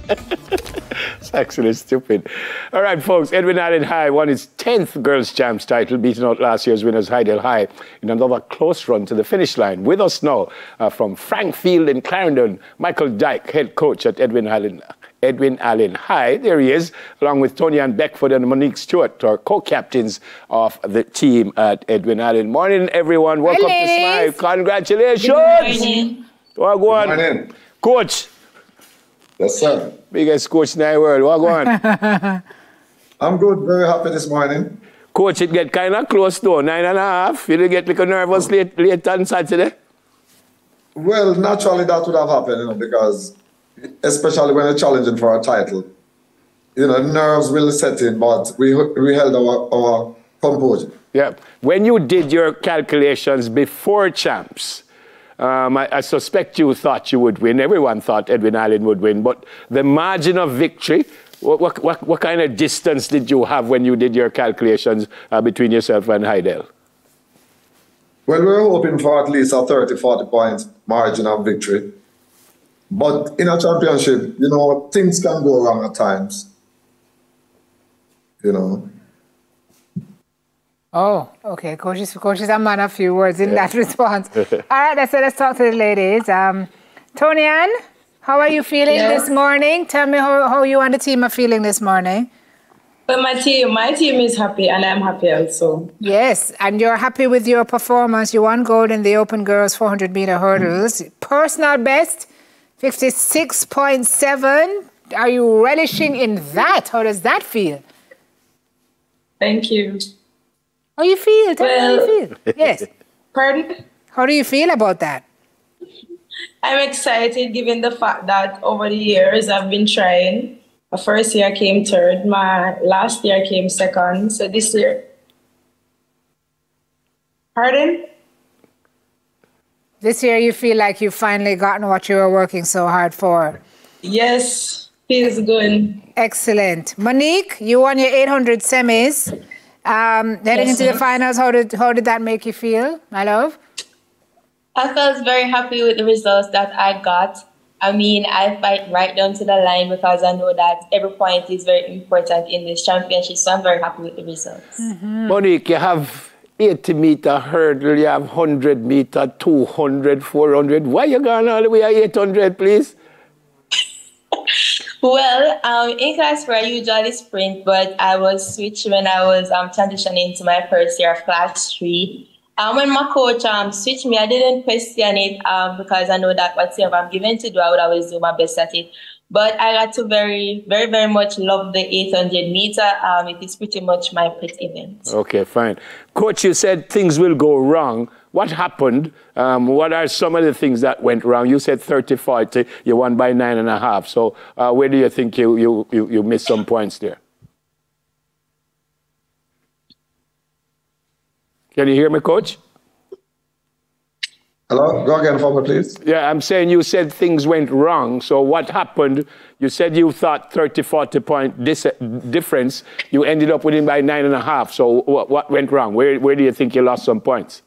It's actually stupid. All right, folks, Edwin Allen High won its 10th Girls' Champs title, beating out last year's winners Hydel High in another close run to the finish line. With us now from Frank Field in Clarendon, Michael Dyke, head coach at Edwin Allen High. There he is, along with Tony Ann Beckford and Monique Stewart, our co-captains of the team at Edwin Allen. Morning, everyone. Welcome to Smile. Congratulations. Good morning. Good morning. Coach. Yes, sir. Biggest coach in the world. What go on? I'm good. Very happy this morning. Coach, it get kind of close though. 9.5. You didn't get like nervous late on Saturday? Well, naturally that would have happened, because especially when you're challenging for a title, nerves will set in, but we held our composure. Yeah. When you did your calculations before champs, I suspect you thought you would win. Everyone thought Edwin Allen would win. But the margin of victory, what kind of distance did you have when you did your calculations between yourself and Hydel? Well, we were hoping for at least a 30, 40 point margin of victory. But in a championship, things can go wrong at times. Oh, okay. Coach is a man of few words in that response. All right, let's talk to the ladies. Tony Ann, how are you feeling this morning? Tell me how you and the team are feeling this morning. Well, my team is happy, and I'm happy also. Yes, and you're happy with your performance. You won gold in the Open Girls 400-meter hurdles. Personal best, 56.7. Are you relishing in that? How does that feel? Thank you. How you feel? Tell me how you feel. Yes. Pardon? How do you feel about that? I'm excited given the fact that over the years I've been trying. My first year I came third. My last year I came second. So this year... Pardon? This year you feel like you've finally gotten what you were working so hard for. Yes. Feels good. Excellent. Monique, you won your 800 semis. Heading into the finals, how did that make you feel, my love? I felt very happy with the results that I got. I mean, I fight right down to the line because I know that every point is very important in this championship, so I'm very happy with the results. Monique, you have 80-meter hurdle, you have 100-meter, 200, 400. Why you going all the way at 800, please? Well, in class 4, I usually sprint, but I was switched when I was transitioning into my first year of class 3. When my coach switched me, I didn't question it because I know that whatever I'm given to do, I would always do my best at it. But I got to very, very, very much love the 800 meter. It is pretty much my pet event. Okay, fine. Coach, you said things will go wrong. What happened? What are some of the things that went wrong? You said 30-40, you won by 9.5. So where do you think you missed some points there? Can you hear me, Coach? Hello? Go again for me, please. Yeah, I'm saying you said things went wrong. So what happened? You said you thought 30-40 point difference. You ended up winning by 9.5. So what went wrong? Where do you think you lost some points?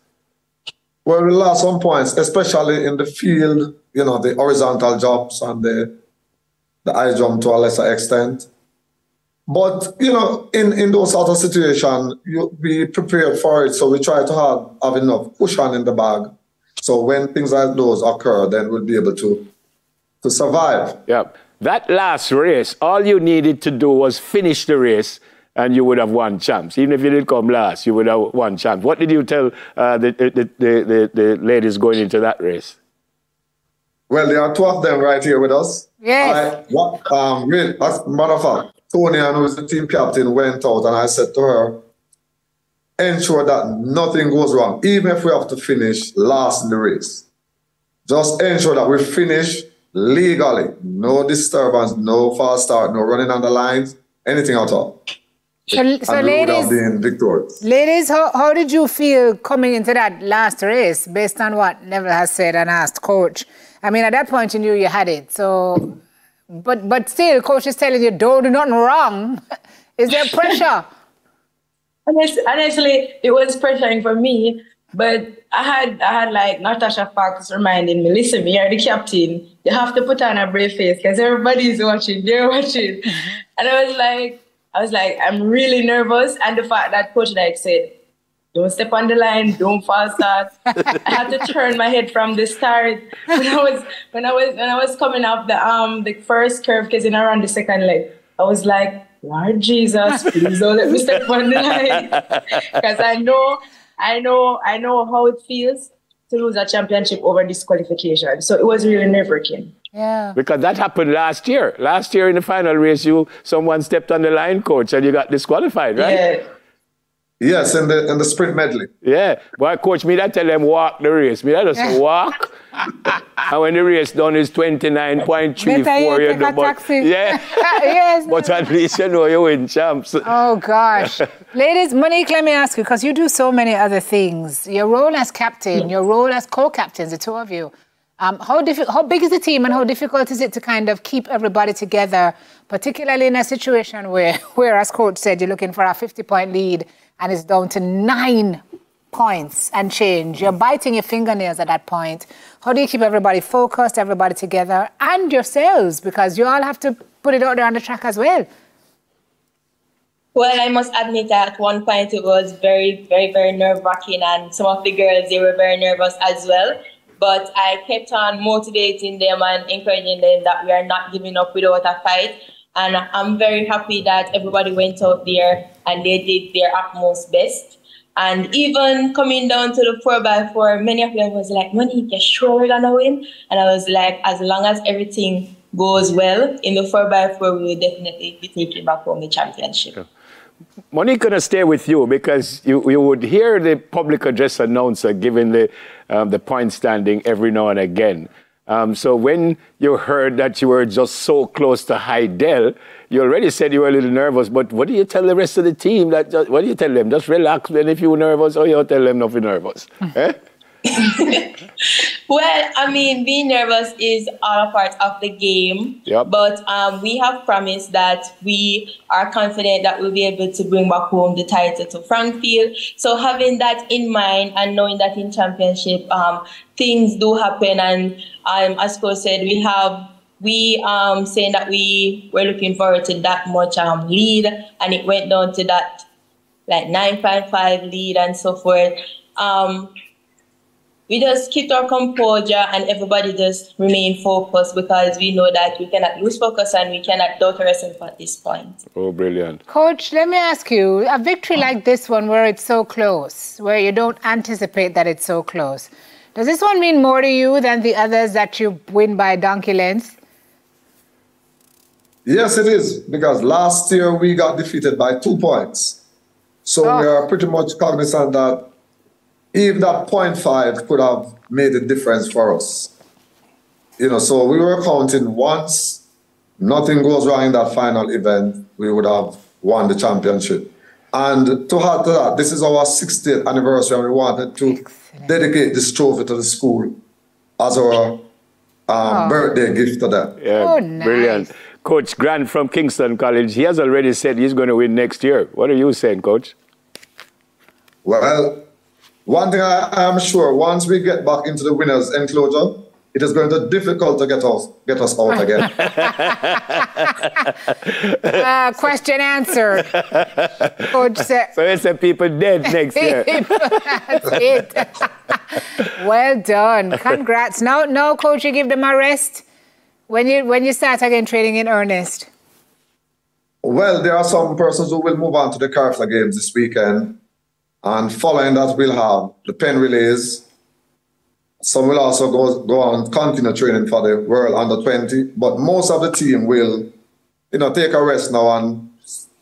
Well, we lost some points, especially in the field, the horizontal jumps and the high jump to a lesser extent. But, in those sort of situations, you be prepared for it. So we try to have enough cushion in the bag. So when things like those occur, then we'll be able to survive. Yeah. That last race, all you needed to do was finish the race and you would have won champs. Even if you didn't come last, you would have won champs. What did you tell the ladies going into that race? Well, there are 2 of them right here with us. Yes. As a matter of fact, Tony, who is the team captain, went out and I said to her, ensure that nothing goes wrong, even if we have to finish last in the race. Just ensure that we finish legally. No disturbance, no false start, no running on the lines, anything at all. So ladies, how did you feel coming into that last race based on what Neville has said and asked Coach? I mean, at that point you knew you had it. So, but still, Coach is telling you, don't do nothing wrong. Is there pressure? Honestly, it was pressuring for me But I had like Natasha Fox reminding me, listen, you're the captain. You have to put on a brave face because everybody's watching. They're watching. And I was like, I'm really nervous. And the fact that Coach Dyke said, don't step on the line, don't false start. I had to turn my head from the start. When I was coming up the first curve, because I ran the second leg, I was like, Lord Jesus, please don't let me step on the line. Because I know how it feels to lose a championship over disqualification. So it was really nerve-wracking. Yeah. Because that happened last year. Last year in the final race, someone stepped on the line, Coach, and you got disqualified, right? Yeah. Yes, in the sprint medley. Yeah. Boy, Coach, me that tell them walk the race. Me that just walk. And when the race done is 29.34, you know, but yeah. Yes. But at least you know you win, champs. Oh gosh. Ladies, Monique, let me ask you, because you do so many other things. Your role as captain, your role as co-captains, the two of you. How big is the team and how difficult is it to kind of keep everybody together, particularly in a situation where as Coach said, you're looking for a 50-point lead and it's down to 9 points and change. You're biting your fingernails at that point. How do you keep everybody focused, everybody together, and yourselves? Because you all have to put it out there on the track as well. Well, I must admit that at one point it was very, very, very nerve-wracking, and some of the girls, they were very nervous as well. But I kept on motivating them and encouraging them that we are not giving up without a fight. And I'm very happy that everybody went out there and they did their utmost best. And even coming down to the 4x4, many of them was like, Monique, you're sure we're gonna win? And I was like, as long as everything goes well in the 4x4, we will definitely be taking back home the championship. Yeah. Monique gonna stay with you because you would hear the public address announcer giving the point standing every now and again. So when you heard that you were just so close to Heidel, you already said you were a little nervous, but what do you tell the rest of the team? What do you tell them? Just relax then if you're nervous, or you tell them not to be nervous? Eh? Well, I mean, being nervous is all a part of the game. Yep. But we have promised that we are confident that we'll be able to bring back home the title to Frankfield. So having that in mind and knowing that in championship, things do happen. And as Coach said, we saying that we were looking forward to that much lead, and it went down to that like 9.5 lead and so forth. We just keep our composure and everybody just remain focused, because we know that we cannot lose focus and we cannot doubt ourselves at this point. Oh, brilliant. Coach, let me ask you, a victory like this one where it's so close, where you don't anticipate that it's so close, does this one mean more to you than the others that you win by donkey lengths? Yes, it is, because last year we got defeated by 2 points. So we are pretty much cognizant that even that 0.5 could have made a difference for us. You know, so we were counting once nothing goes wrong in that final event, we would have won the championship. And to add to that, this is our 60th anniversary, and we wanted to dedicate this trophy to the school as our birthday gift to them. Yeah, nice. Brilliant. Coach Grant from Kingston College, he has already said he's going to win next year. What are you saying, Coach? Well, one thing I am sure, once we get back into the winner's enclosure, it is going to be difficult to get us out again. Question answered. Coach said. So it's people dead next year. That's it. Well done. Congrats. Now, Coach, you give them a rest when you start again training in earnest. Well, there are some persons who will move on to the Carter games this weekend. And following that, we'll have the pen relays. Some will also go on continue training for the World Under-20. But most of the team will, take a rest now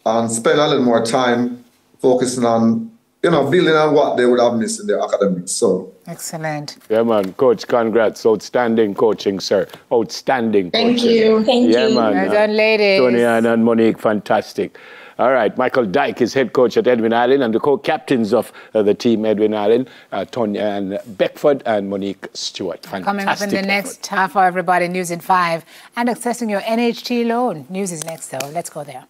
and spend a little more time focusing on, building on what they would have missed in their academics. So excellent. Yeah, man. Coach, congrats. Outstanding coaching, sir. Outstanding coaching. Thank you. Thank you. Man. Well done, ladies. Tony and Monique, fantastic. All right, Michael Dyke is head coach at Edwin Island, and the co-captains of the team, Edwin Island, Tony and Beckford and Monique Stewart. Fantastic. Coming up in the next half hour, everybody, News in 5, and accessing your NHT loan. News is next, though. Let's go there.